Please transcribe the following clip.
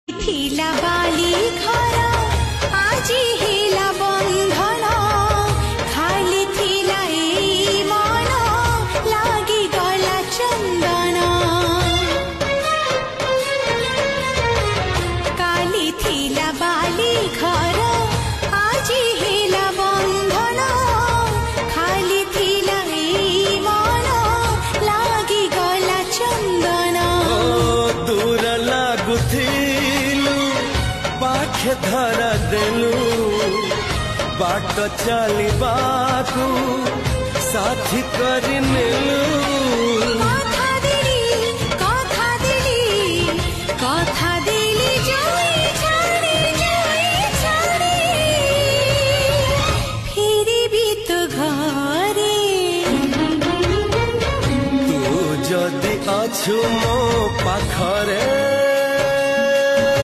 थिला बाली घर आजी हेला बंधन खाली थिला ए मन लागी गला चंदन काली थिला बाली घर आजी हेला बंधन खाली थिला ए मन लागी गला चंदन दूर लागुथिलु पाखे धरा देलु बाट चलिबाकू साथी करि नेलु कथा दिली जाई छाड़ी फिरी भी तो घरे तू जदि अछु मो पाखरे